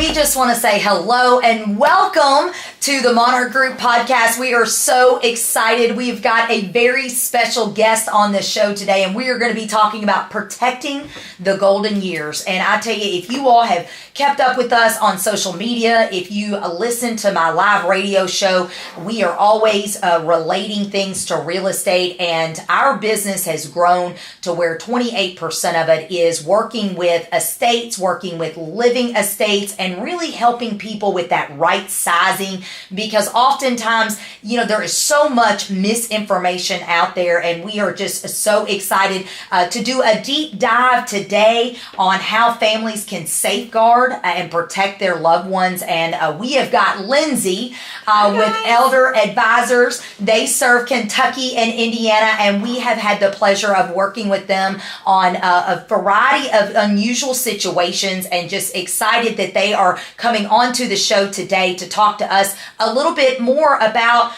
we just want to say hello and welcome to the Monarch Group podcast. We are so excited. We've got a very special guest on this show today, and we are going to be talking about protecting the golden years. And I tell you, if you all have kept up with us on social media, if you listen to my live radio show, we are always relating things to real estate, and our business has grown to where 28% of it is working with estates, working with living estates, and really helping people with that right sizing, because oftentimes, there is so much misinformation out there, and we are just so excited to do a deep dive today on how families can safeguard and protect their loved ones. And we have got Lindsey with Elder Advisors. They serve Kentucky and Indiana, and we have had the pleasure of working with them on a variety of unusual situations, and just excited that they are coming onto the show today to talk to us a little bit more about,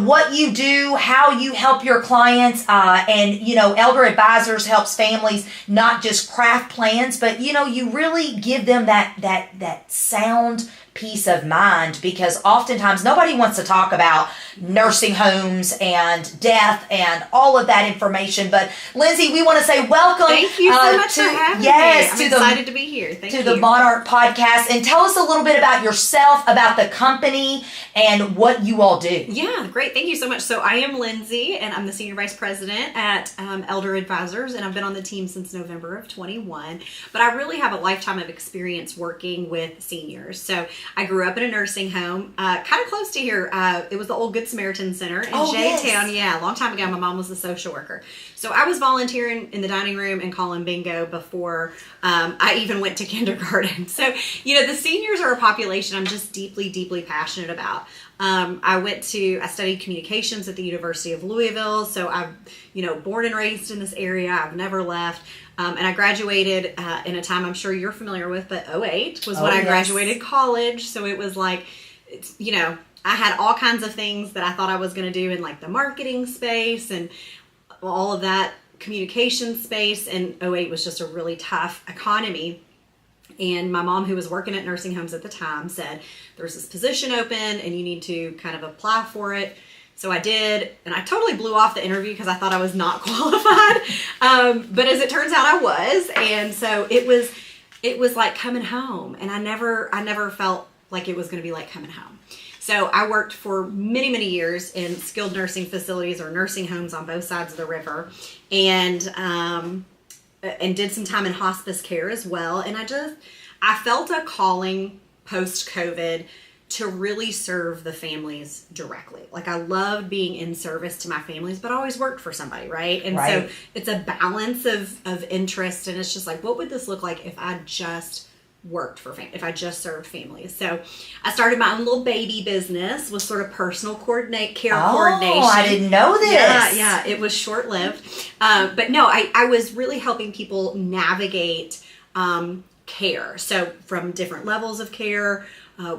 what you do, how you help your clients, and, Elder Advisors helps families not just craft plans, but, you really give them that sound peace of mind, because oftentimes nobody wants to talk about nursing homes and death and all of that information. But Lindsey, we want to say welcome. Thank you so much for having me. I'm excited to be here. Thank you. To the Monarch podcast, and tell us a little bit about yourself, about the company, and what you all do. Yeah, great. Thank you so much. So I am Lindsey, and I'm the Senior Vice President at Elder Advisors, and I've been on the team since November of 21. But I really have a lifetime of experience working with seniors. So I grew up in a nursing home, kind of close to here. It was the old Good Samaritan Center in J-Town. Yes. Yeah, a long time ago. My mom was a social worker. So I was volunteering in the dining room and calling bingo before I even went to kindergarten. So, the seniors are a population I'm just deeply, deeply passionate about. I studied communications at the University of Louisville. So I'm, born and raised in this area. I've never left. And I graduated in a time I'm sure you're familiar with, but 2008 was when I graduated college. So it was like, I had all kinds of things that I thought I was going to do in like the marketing space and all of that communication space. And 2008 was just a really tough economy. And my mom, who was working at nursing homes at the time, said, there's this position open and you need to kind of apply for it. So I did, and I totally blew off the interview because I thought I was not qualified. But as it turns out, I was. And so it was like coming home. And I never felt like it was going to be like coming home. So I worked for many, many years in skilled nursing facilities or nursing homes on both sides of the river, and did some time in hospice care as well. And I felt a calling post-COVID to really serve the families directly. Like I loved being in service to my families, but I always worked for somebody, right? And so it's a balance of interest, and it's just like, what would this look like if I just worked for if I just served families? So I started my own little baby business with sort of personal care coordination. Oh, I didn't know this. Yeah, it was short-lived. But no, I was really helping people navigate care. So from different levels of care,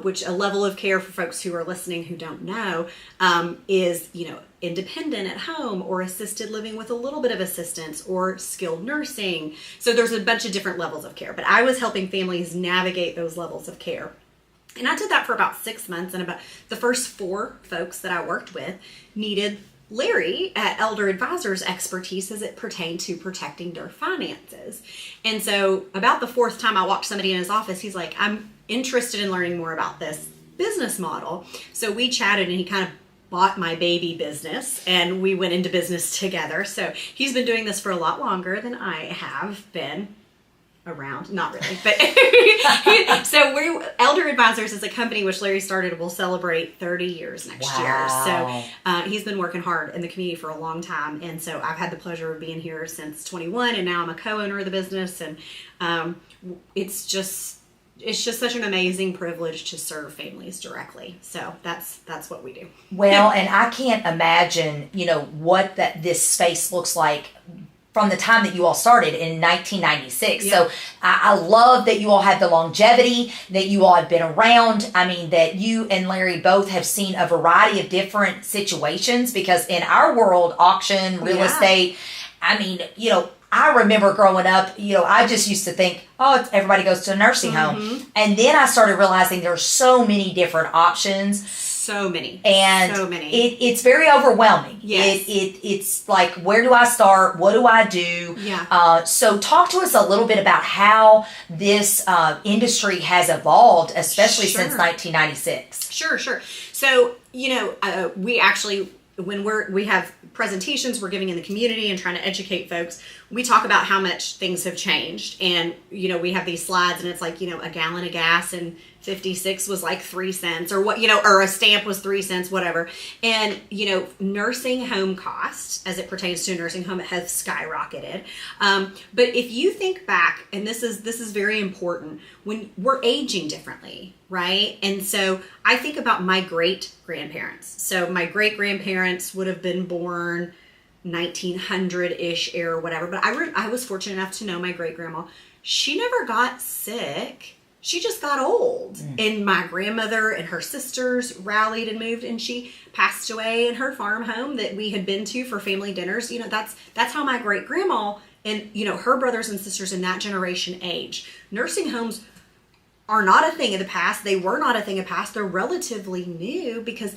which a level of care for folks who are listening who don't know is, independent at home or assisted living with a little bit of assistance or skilled nursing. So there's a bunch of different levels of care, but I was helping families navigate those levels of care. And I did that for about 6 months, and about the first 4 folks that I worked with needed Larry at Elder Advisors' expertise as it pertained to protecting their finances. And so about the 4th time I walked somebody in his office, he's like, I'm interested in learning more about this business model. So we chatted, and he kind of bought my baby business, and we went into business together. So he's been doing this for a lot longer than I have been around. Not really, but so Elder Advisors is a company which Larry started. Will celebrate 30 years next year. So he's been working hard in the community for a long time, and so I've had the pleasure of being here since 21, and now I'm a co-owner of the business, and it's just such an amazing privilege to serve families directly. So that's what we do. Well, and I can't imagine, what this space looks like from the time that you all started in 1996. Yeah. So I love that you all have the longevity, that you all have been around. I mean, that you and Larry both have seen a variety of different situations, because in our world, auction, real estate, I mean, I remember growing up, I just used to think, everybody goes to a nursing home. And then I started realizing there's so many different options. So many. And so many. It's very overwhelming. Yes. It's like, where do I start? What do I do? Yeah. So talk to us a little bit about how this industry has evolved, especially since 1996. Sure. So, we actually, when we have presentations we're giving in the community and trying to educate folks, we talk about how much things have changed. And, we have these slides and it's like, a gallon of gas in 56 was like 3 cents or what, or a stamp was 3 cents, whatever. And, nursing home costs as it pertains to a nursing home has skyrocketed. But if you think back, and this is very important, when we're aging differently, right? And so I think about my great grandparents. So my great grandparents would have been born 1900-ish era or whatever. But I was fortunate enough to know my great grandma. She never got sick. She just got old. And my grandmother and her sisters rallied and moved, and she passed away in her farm home that we had been to for family dinners. That's how my great grandma and her brothers and sisters in that generation aged. Nursing homes are not a thing of the past. They were not a thing of the past. They're relatively new because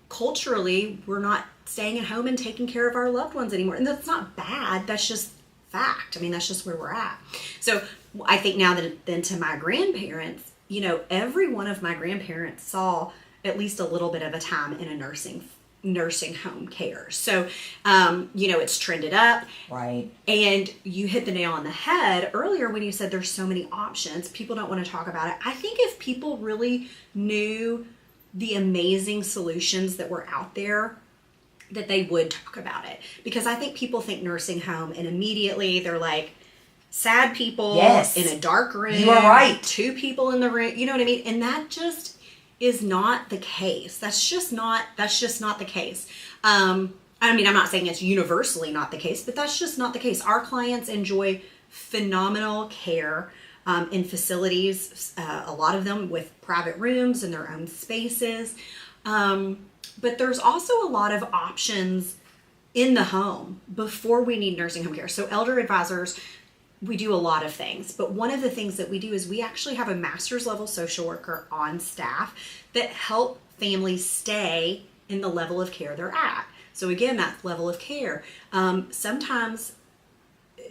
culturally we're not staying at home and taking care of our loved ones anymore. And that's not bad. That's just fact. I mean, that's just where we're at. So I think now that then to my grandparents, every one of my grandparents saw at least a little bit of a time in a nursing home care. So, it's trended up. Right. And you hit the nail on the head earlier when you said there's so many options. People don't want to talk about it. I think if people really knew the amazing solutions that were out there, that they would talk about it. Because I think people think nursing home and immediately they're like, sad people in a dark room. You are right. 2 people in the room. You know what I mean? And that just is not the case. That's just not the case. I mean, I'm not saying it's universally not the case, but that's just not the case. Our clients enjoy phenomenal care in facilities, a lot of them with private rooms and their own spaces. But there's also a lot of options in the home before we need nursing home care. So elder advisors, we do a lot of things, but one of the things that we do is we actually have a master's level social worker on staff that help families stay in the level of care they're at. So again, that level of care. Sometimes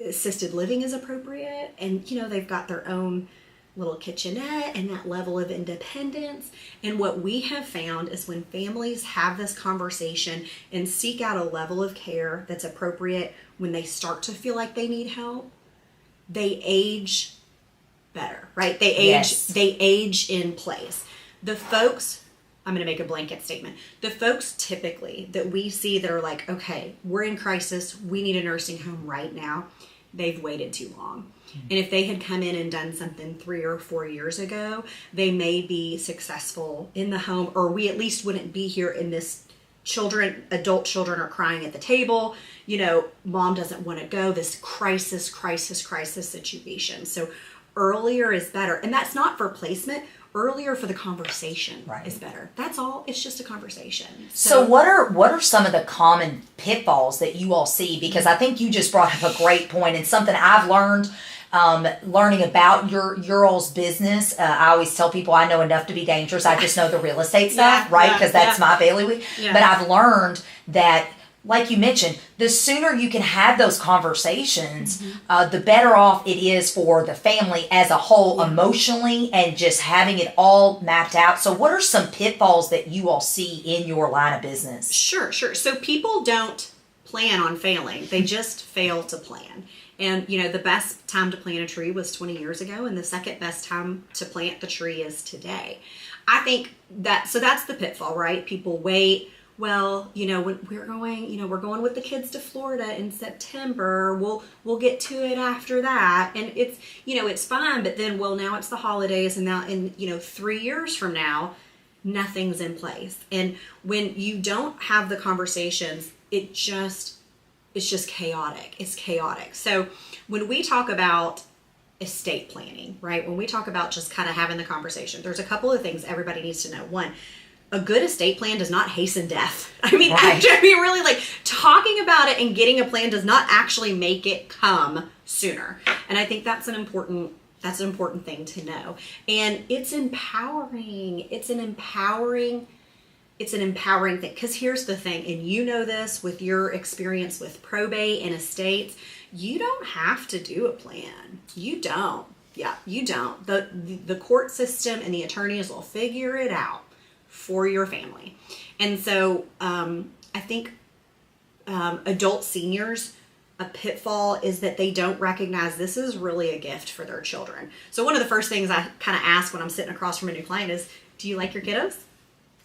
assisted living is appropriate and, they've got their own little kitchenette and that level of independence. And what we have found is when families have this conversation and seek out a level of care that's appropriate when they start to feel like they need help, they age better, right? They age in place. The folks, I'm going to make a blanket statement. The folks typically that we see that are like, okay, we're in crisis, we need a nursing home right now, they've waited too long. And if they had come in and done something 3 or 4 years ago, they may be successful in the home, or we at least wouldn't be here in this adult children are crying at the table, mom doesn't want to go, this crisis situation. So earlier is better. And that's not for placement. Earlier for the conversation is better. That's all. It's just a conversation. So what are some of the common pitfalls that you all see? Because I think you just brought up a great point and something I've learned learning about your all's business. I always tell people I know enough to be dangerous. I just know the real estate stuff, right? Because that's my bailiwick. Yeah. But I've learned that, like you mentioned, the sooner you can have those conversations, the better off it is for the family as a whole emotionally and just having it all mapped out. So what are some pitfalls that you all see in your line of business? Sure. So people don't plan on failing. They just fail to plan. And, the best time to plant a tree was 20 years ago, and the second best time to plant the tree is today. I think that's the pitfall, right? People wait. Well, when we're going with the kids to Florida in September, we'll get to it after that. And it's, it's fine, but then, now it's the holidays and now, 3 years from now, nothing's in place. And when you don't have the conversations, it's just chaotic. It's chaotic. So when we talk about estate planning, right? When we talk about just kind of having the conversation, there's a couple of things everybody needs to know. One, a good estate plan does not hasten death. I mean, Right. actually, I mean, really, like, talking about it and getting a plan does not actually make it come sooner. And I think that's an important thing to know. And it's empowering. It's an empowering thing. Because here's the thing, and you know this with your experience with probate and estates, you don't have to do a plan. You don't. Yeah, you don't. The court system and the attorneys will figure it out for your family. And so I think adult seniors, a pitfall is that they don't recognize this is really a gift for their children. So one of the first things I kind of ask when I'm sitting across from a new client is, do you like your kiddos?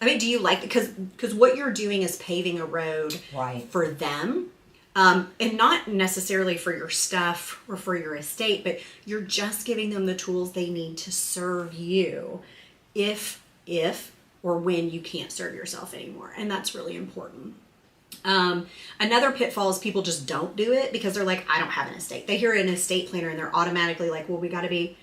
I mean, do you like, because what you're doing is paving a road Right. for them. And not necessarily for your stuff or for your estate, but you're just giving them the tools they need to serve you if or when you can't serve yourself anymore. And that's really important. Another pitfall is people just don't do it because they're like, I don't have an estate. They hear an estate planner and they're automatically like, well, we got to be,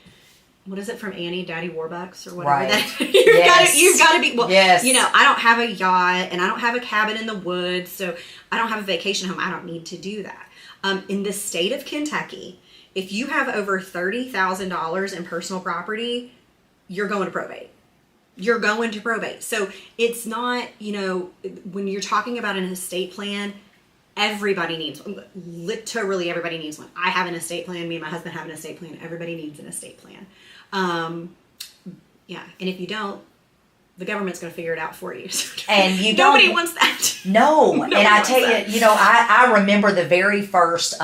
what is it from Annie, Daddy Warbucks or whatever Right. that Yes. you've got to be, well, Yes. you know, I don't have a yacht and I don't have a cabin in the woods, so I don't have a vacation home. I don't need to do that. In the state of Kentucky, if you have over $30,000 in personal property, you're going to probate. You're going to probate. So it's not, you know, when you're talking about an estate plan, everybody needs one. Literally everybody needs one. I have an estate plan. Me and my husband have an estate plan. Everybody needs an estate plan. Yeah. And if you don't, the government's going to figure it out for you. And you Nobody don't- wants that. No, Nobody and I wants tell that. you, you know, I remember the very first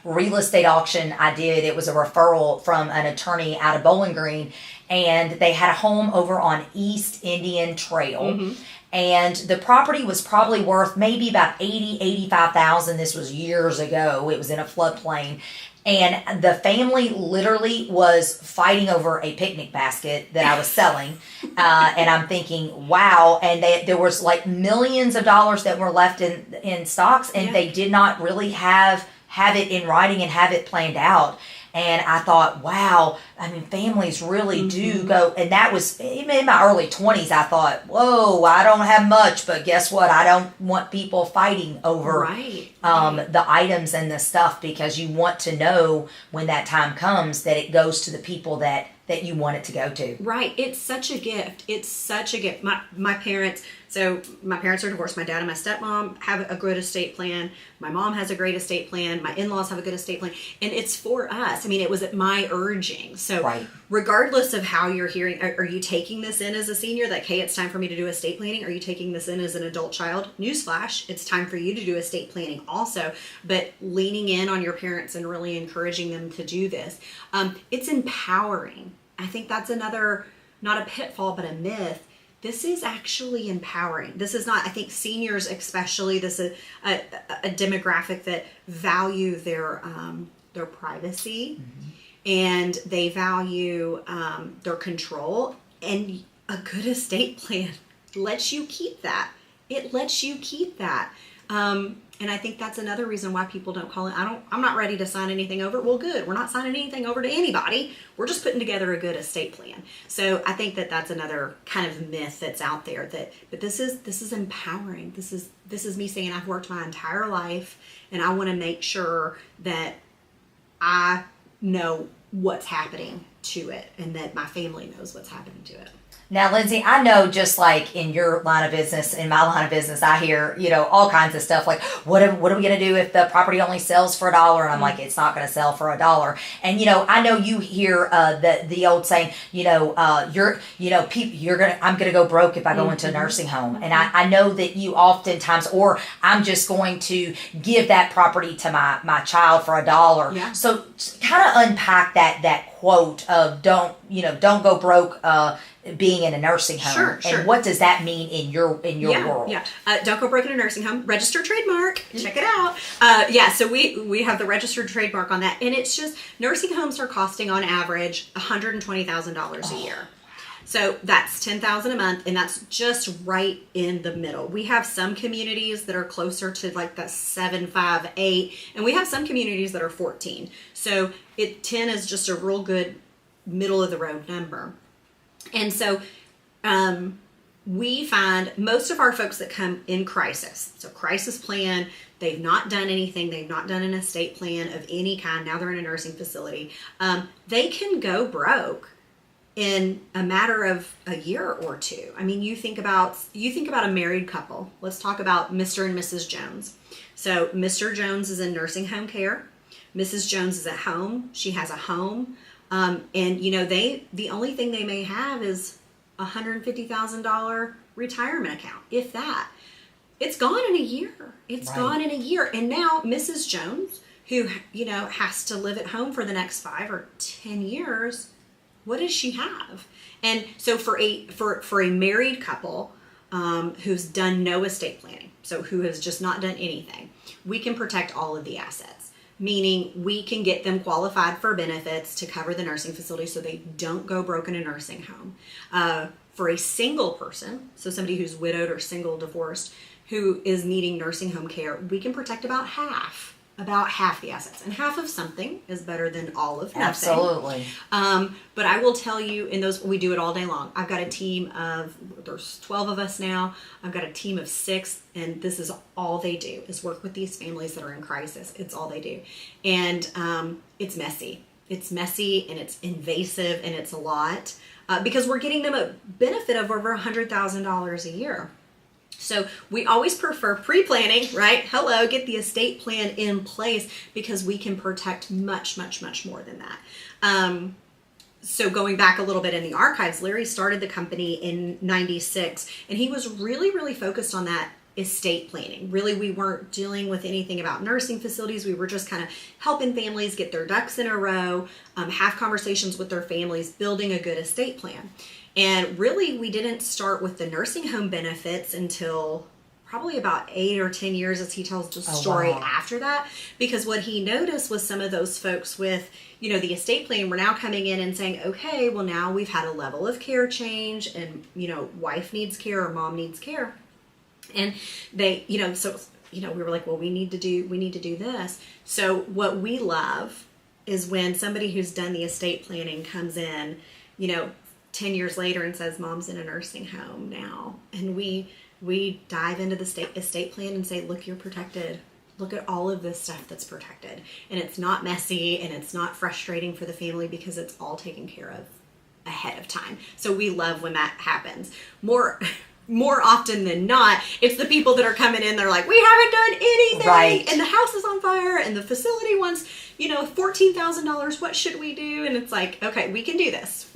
real estate auction I did. It was a referral from an attorney out of Bowling Green, and they had a home over on East Indian Trail. Mm-hmm. And the property was probably worth maybe about 85,000. This was years ago. It was in a floodplain. And the family literally was fighting over a picnic basket that I was selling. And I'm thinking, wow. And there was like millions of dollars that were left in stocks, and Yeah. they did not really have it in writing and have it planned out. And I thought, wow, I mean, families really do go, and that was, even in my early 20s, I thought, whoa, I don't have much, but guess what? I don't want people fighting over Right. the items and the stuff, because you want to know when that time comes that it goes to the people that you want it to go to. Right. It's such a gift. It's such a gift. My parents are divorced. My dad and my stepmom have a good estate plan. My mom has a great estate plan. My in-laws have a good estate plan. And it's for us. I mean, it was at my urging. So Right. regardless of how you're hearing, are you taking this in as a senior? Like, hey, it's time for me to do estate planning. Are you taking this in as an adult child? Newsflash, it's time for you to do estate planning also. But leaning in on your parents and really encouraging them to do this. It's empowering. I think that's another, not a pitfall, but a myth. This is actually empowering. This is not, I think seniors especially, this is a demographic that value their privacy, and they value their control, and a good estate plan lets you keep that. It lets you keep that. And I think that's another reason why people don't call it. I'm not ready to sign anything over. Well, good. We're not signing anything over to anybody. We're just putting together a good estate plan. So I think that's another kind of myth that's out there. But this is empowering. This is me saying I've worked my entire life, and I want to make sure that I know what's happening to it, and that my family knows what's happening to it. Now, Lindsey, I know, just like in your line of business, in my line of business, I hear, you know, all kinds of stuff like, what are we going to do if the property only sells for $1? And I'm like, it's not going to sell for $1. And, you know, I know you hear the old saying, I'm going to go broke if I go into a nursing home. And I know that you oftentimes, or I'm just going to give that property to my child for $1. Yeah. So kind of unpack that quote of don't go broke, being in a nursing home. Sure. And what does that mean in your world? Yeah. Don't go broke in a nursing home. Registered trademark. Check it out. So we have the registered trademark on that, and it's just nursing homes are costing on average $120,000 a year. So that's $10,000 a month, and that's just right in the middle. We have some communities that are closer to like the 7, 5, 8, and we have some communities that are 14. So 10 is just a real good middle of the road number. And so we find most of our folks that come in crisis, so crisis plan, they've not done anything, they've not done an estate plan of any kind, now they're in a nursing facility, they can go broke in a matter of a year or two. I mean, you think about a married couple. Let's talk about Mr. and Mrs. Jones. So Mr. Jones is in nursing home care. Mrs. Jones is at home. She has a home. And the only thing they may have is a $150,000 retirement account, if that. It's gone in a year. It's gone in a year. And now Mrs. Jones, who, has to live at home for the next 5 or 10 years, what does she have? And so for a married couple who's done no estate planning, so who has just not done anything, we can protect all of the assets, meaning we can get them qualified for benefits to cover the nursing facility so they don't go broke in a nursing home. For a single person, so somebody who's widowed or single, divorced, who is needing nursing home care, we can protect about half the assets. And half of something is better than all of nothing. Absolutely. But I will tell you, we do it all day long. I've got a team there's 12 of us now. I've got a team of 6, and this is all they do, is work with these families that are in crisis. It's all they do. And it's messy. It's messy, and it's invasive, and it's a lot, because we're getting them a benefit of over $100,000 a year. So we always prefer pre-planning, right? Get the estate plan in place, because we can protect much, much, much more than that. So going back a little bit in the archives, Larry started the company in '96, and he was really, really focused on that estate planning. Really, we weren't dealing with anything about nursing facilities. We were just kind of helping families get their ducks in a row, have conversations with their families, building a good estate plan. And really, we didn't start with the nursing home benefits until probably about 8 or 10 years, as he tells the story after that. Because what he noticed was some of those folks with, the estate plan were now coming in and saying, okay, well, now we've had a level of care change, and, wife needs care or mom needs care. And they, we were like, well, we need to do this. So what we love is when somebody who's done the estate planning comes in, 10 years later and says, mom's in a nursing home now. And we dive into the estate plan and say, look, you're protected. Look at all of this stuff that's protected. And it's not messy, and it's not frustrating for the family, because it's all taken care of ahead of time. So we love when that happens. More often than not, it's the people that are coming in, they're like, we haven't done anything, and the house is on fire, and the facility wants, $14,000. What should we do? And it's like, okay, we can do this.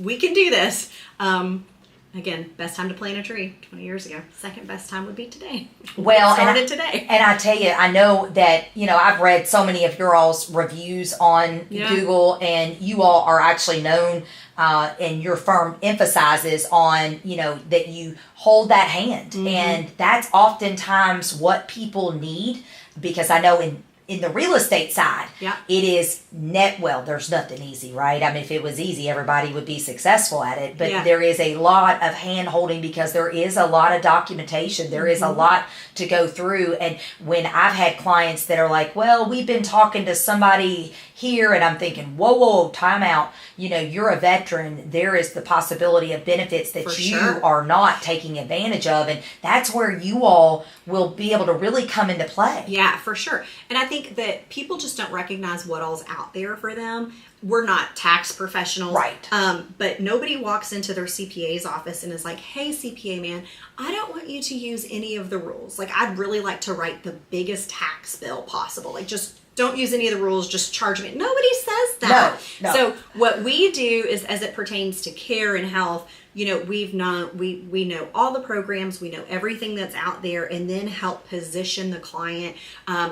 Again, best time to plant a tree 20 years ago. Second best time would be today. Well, today. And I tell you, I know that, I've read so many of your all's reviews on Google, and you all are actually known, and your firm emphasizes on, that you hold that hand. Mm-hmm. And that's oftentimes what people need, because I know in the real estate side, it is there's nothing easy, right? I mean, if it was easy, everybody would be successful at it. But there is a lot of hand holding, because there is a lot of documentation. There is a lot to go through. And when I've had clients that are like, well, we've been talking to somebody here, and I'm thinking, whoa, time out. You're a veteran. There is the possibility of benefits that you are not taking advantage of. And that's where you all will be able to really come into play. Yeah, for sure. And I think that people just don't recognize what all's out there for them. We're not tax professionals. Right. But nobody walks into their CPA's office and is like, hey, CPA man, I don't want you to use any of the rules. Like, I'd really like to write the biggest tax bill possible. Like, just don't use any of the rules, just charge me. Nobody says that. No. So what we do is, as it pertains to care and health, we know all the programs, we know everything that's out there, and then help position the client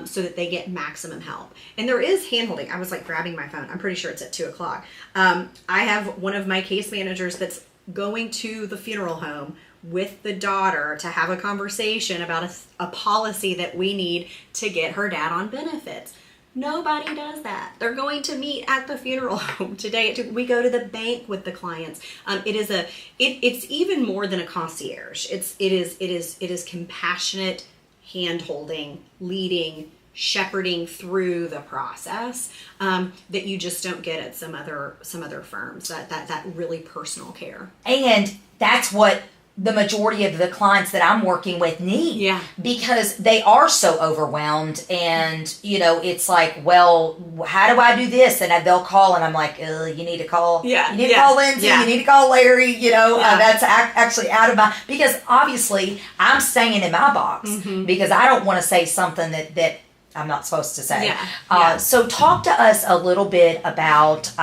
so that they get maximum help. And there is handholding. I was like grabbing my phone. I'm pretty sure it's at 2:00. I have one of my case managers that's going to the funeral home with the daughter to have a conversation about a policy that we need to get her dad on benefits. Nobody does that. They're going to meet at the funeral home today. We go to the bank with the clients. It's even more than a concierge. It is compassionate hand-holding, leading, shepherding through the process that you just don't get at some other firms. That really personal care. And that's what the majority of the clients that I'm working with need. Yeah. Because they are so overwhelmed, and it's like, well, how do I do this? And they'll call, and I'm like, you need to call. Yeah. You need to call Lindsey. Yeah. You need to call Larry. That's actually out of my, because obviously I'm staying in my box because I don't want to say something that I'm not supposed to say. Yeah. So talk to us a little bit about,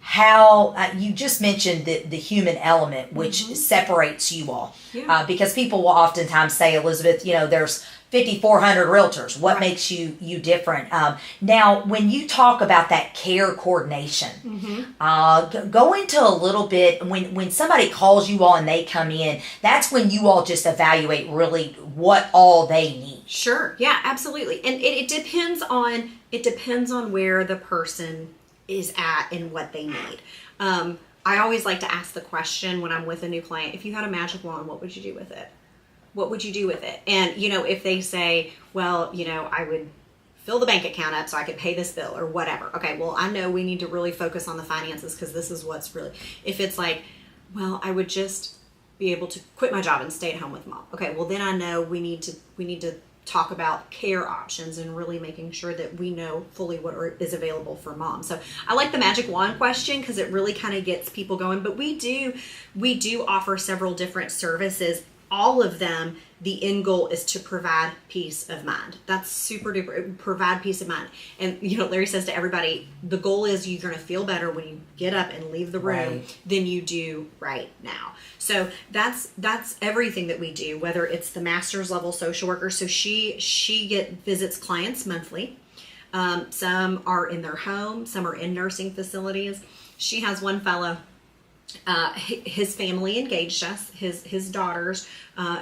how you just mentioned the human element, which separates you all. Yeah. Because people will oftentimes say, Elizabeth, there's 5,400 realtors. What makes you different? Now, when you talk about that care coordination, go into a little bit, when somebody calls you all and they come in, that's when you all just evaluate really what all they need. Sure. Yeah, absolutely. And it depends on where the person is at and what they need. I always like to ask the question when I'm with a new client, if you had a magic wand, what would you do with it? What would you do with it? And, if they say, well, I would fill the bank account up so I could pay this bill or whatever. Okay, well, I know we need to really focus on the finances because this is what's really, if it's like, well, I would just be able to quit my job and stay at home with mom. Okay, well, then I know we need to talk about care options and really making sure that we know fully what is available for mom. So I like the magic wand question because it really kind of gets people going. But we do offer several different services. All of them, the end goal is to provide peace of mind. That's super duper, provide peace of mind. And Larry says to everybody, the goal is you're going to feel better when you get up and leave the room than you do right now. So that's everything that we do, whether it's the master's level social worker. So she visits clients monthly. Some are in their home, some are in nursing facilities. She has one fellow, his family engaged us, his daughters,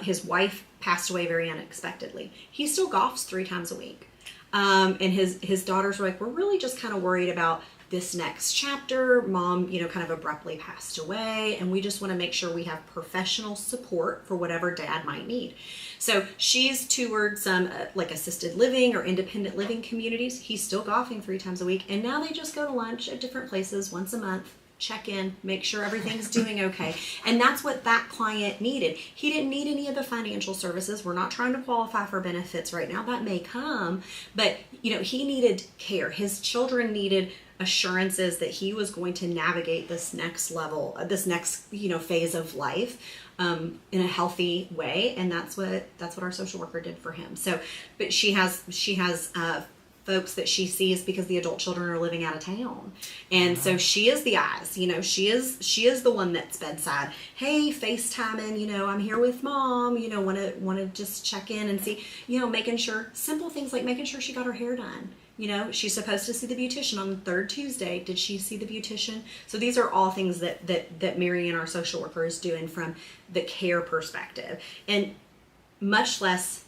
his wife passed away very unexpectedly. He still golfs 3 times a week. And his daughters were like, we're really just kind of worried about this next chapter. Mom, kind of abruptly passed away, and we just want to make sure we have professional support for whatever dad might need. So she's toured some like assisted living or independent living communities. He's still golfing 3 times a week, and now they just go to lunch at different places once a month. Check in, make sure everything's doing okay. And that's what that client needed. He didn't need any of the financial services. We're not trying to qualify for benefits right now. That may come, but he needed care. His children needed assurances that he was going to navigate this next level, this next, phase of life in a healthy way. And that's what our social worker did for him. So, but she has folks that she sees because the adult children are living out of town. And so she is the eyes, she is the one that's bedside. Hey, FaceTiming, I'm here with mom, want to just check in and see, making sure simple things like making sure she got her hair done. She's supposed to see the beautician on the 3rd Tuesday. Did she see the beautician? So these are all things that Mary and our social worker is doing from the care perspective, and much less,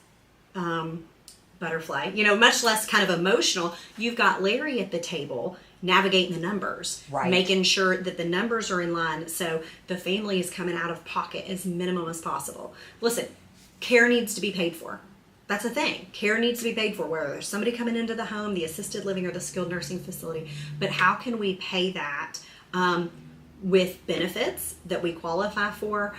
butterfly, much less kind of emotional. You've got Larry at the table navigating the numbers, making sure that the numbers are in line so the family is coming out of pocket as minimum as possible. Listen, care needs to be paid for. That's a thing. Care needs to be paid for, whether there's somebody coming into the home, the assisted living, or the skilled nursing facility. But how can we pay that with benefits that we qualify for,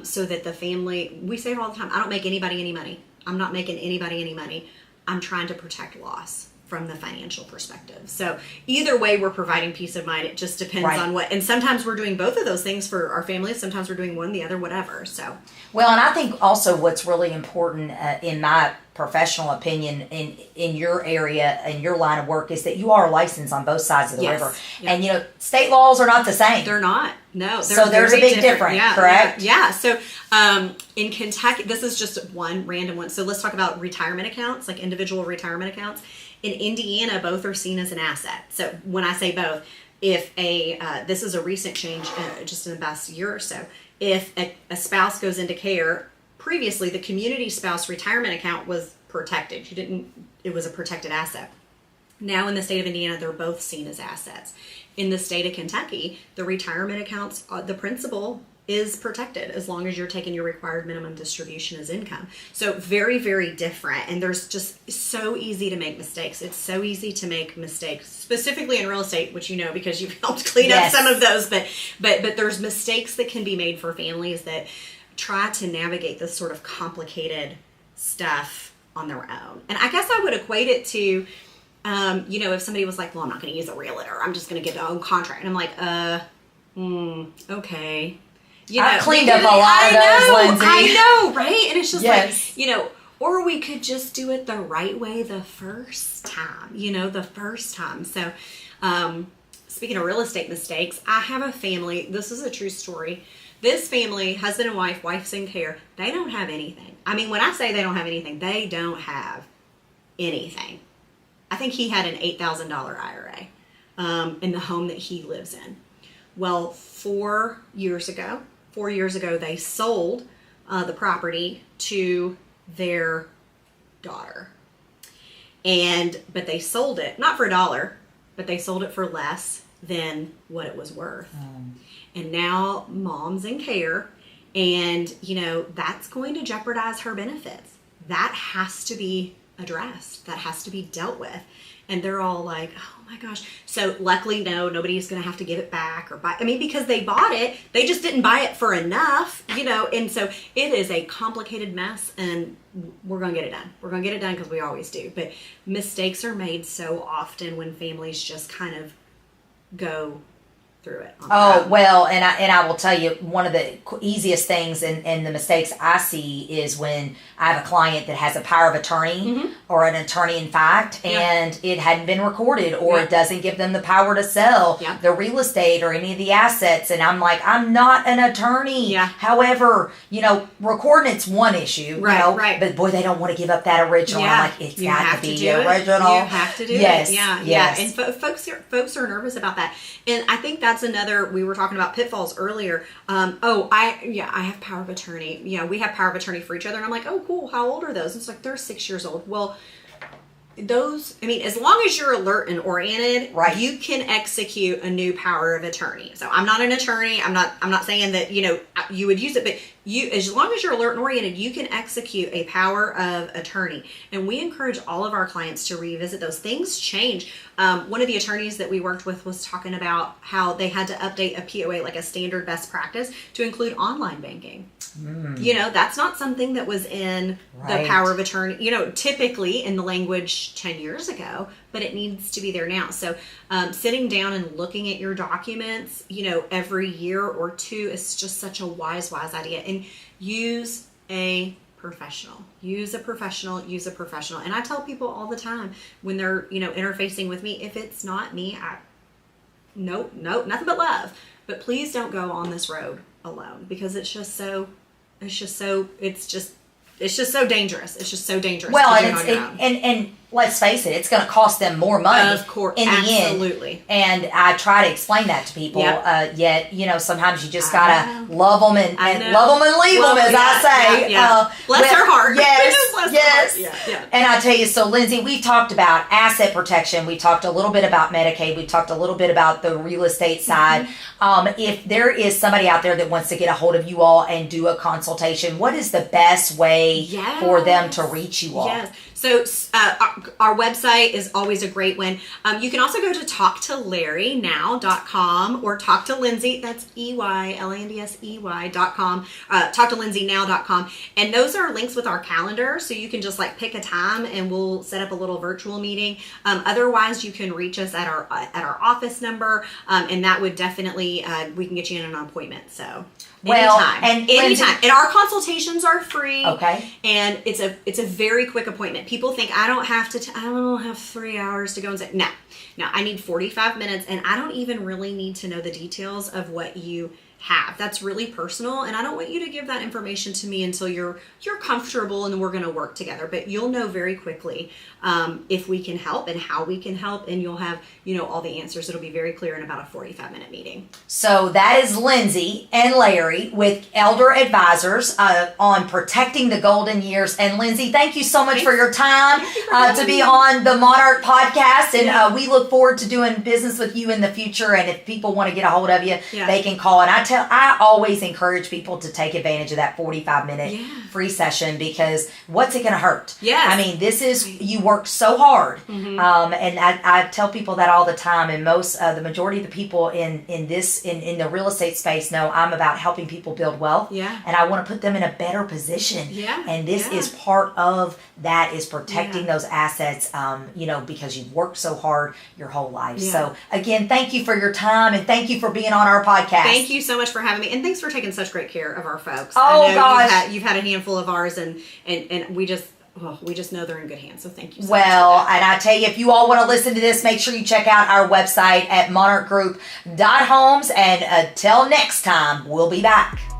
so that the family, we say it all the time, I don't make anybody any money. I'm not making anybody any money. I'm trying to protect loss from the financial perspective. So either way, we're providing peace of mind. It just depends on what, and sometimes we're doing both of those things for our families. Sometimes we're doing one, the other, whatever. So, well, and I think also what's really important in my professional opinion in your area, in your line of work, is that you are licensed on both sides of the river. Yep. And state laws are not the same. They're not. No. So there's a big difference, correct? Yeah. So in Kentucky, this is just one random one. So let's talk about retirement accounts, like individual retirement accounts. In Indiana, both are seen as an asset. So when I say both, if this is a recent change, just in the past year or so, if a spouse goes into care, previously the community spouse retirement account was protected. It was a protected asset. Now in the state of Indiana, they're both seen as assets. In the state of Kentucky, the retirement accounts, the principal is protected as long as you're taking your required minimum distribution as income. So very, very different. And there's just so easy to make mistakes. It's so easy to make mistakes, specifically in real estate, which you know because you've helped clean up some of those. But there's mistakes that can be made for families that try to navigate this sort of complicated stuff on their own. And I guess I would equate it to, if somebody was like, well, I'm not going to use a realtor. I'm just going to get a own contract. And I'm like, okay. I've cleaned up a lot of those, Lindsey. I know, right? And it's just like, or we could just do it the right way the first time, So, speaking of real estate mistakes, I have a family. This is a true story. This family, husband and wife, wife's in care, they don't have anything. I mean, when I say they don't have anything, they don't have anything. I think he had an $8,000 IRA in the home that he lives in. Well, 4 years ago, they sold the property to their daughter. But they sold it, not for $1, but they sold it for less than what it was worth. And now mom's in care, and, that's going to jeopardize her benefits. That has to be addressed. That has to be dealt with. And they're all like, oh my gosh. So luckily, nobody's going to have to give it back or buy. I mean, because they bought it, they just didn't buy it for enough, and so it is a complicated mess, and we're going to get it done. We're going to get it done because we always do. But mistakes are made so often when families just kind of go through it. Well, and I will tell you, one of the easiest things and the mistakes I see is when I have a client that has a power of attorney or an attorney in fact, and it hadn't been recorded, or it doesn't give them the power to sell the real estate or any of the assets. And I'm like, I'm not an attorney. However, recording it's one issue, right. But boy, they don't want to give up that original. I'm like, it's got to be original. You have to do it. Yeah. And folks are nervous about that. And I think that's another, we were talking about pitfalls earlier. I have power of attorney. We have power of attorney for each other. And I'm like, oh, cool. How old are those? And it's like, they're 6 years old. Well, as long as you're alert and oriented, you can execute a new power of attorney. So I'm not an attorney. I'm not saying that, you would use it, but as long as you're alert and oriented, you can execute a power of attorney. And we encourage all of our clients to revisit those. Things change. One of the attorneys that we worked with was talking about how they had to update a POA, like a standard best practice, to include online banking. That's not something that was in the power of attorney, typically in the language 10 years ago, but it needs to be there now. So sitting down and looking at your documents, every year or two is just such a wise idea. And use a professional. Use a professional. And I tell people all the time when they're, interfacing with me, if it's not me, nope, nothing but love. But please don't go on this road alone, because it's just so dangerous. It's just so dangerous. Well, and let's face it, it's going to cost them more money, of course, in the absolutely. End. And I try to explain that to people. Yet, sometimes you just gotta love them and love them and leave them, as I say. Bless her heart. Yes. Yeah. And I tell you, so Lindsey, we've talked about asset protection. We talked a little bit about Medicaid. We talked a little bit about the real estate side. If there is somebody out there that wants to get a hold of you all and do a consultation, what is the best way for them to reach you all? Yes. So our website is always a great one. You can also go to talktolarrynow.com or talk to Lindsey. That's EYLANDSEY.com. Talktolindseynow.com. And those are links with our calendar. So you can just pick a time and we'll set up a little virtual meeting. Otherwise, you can reach us at our office number. And that would definitely, we can get you in an appointment. So anytime. Anytime. And our consultations are free. Okay. And it's a very quick appointment. People think I don't have 3 hours to go and say, no, I need 45 minutes, and I don't even really need to know the details of what you have. That's really personal, and I don't want you to give that information to me until you're comfortable and we're going to work together. But you'll know very quickly if we can help and how we can help, and you'll have all the answers. It'll be very clear in about a 45-minute meeting. So that is Lindsey and Larry with Elder Advisors on protecting the golden years. And Lindsey, thank you so much for your time to be on the Monarch podcast. And we look forward to doing business with you in the future. And if people want to get a hold of you, they can call. And I I always encourage people to take advantage of that 45-minute free session, because what's it going to hurt? Yes. I mean, this is, you work so hard. And I tell people that all the time, and the majority of the people in the real estate space know I'm about helping people build wealth. Yeah. And I want to put them in a better position. Yeah. And this is part of that, is protecting those assets, because you've worked so hard your whole life. Yeah. So again, thank you for your time, and thank you for being on our podcast. Thank you so much for having me, and thanks for taking such great care of our folks. Oh, I know gosh. you've had a handful of ours, and we just know they're in good hands. So thank you so much. Well, and I tell you, if you all want to listen to this, make sure you check out our website at monarchgroup.homes. And until next time, we'll be back.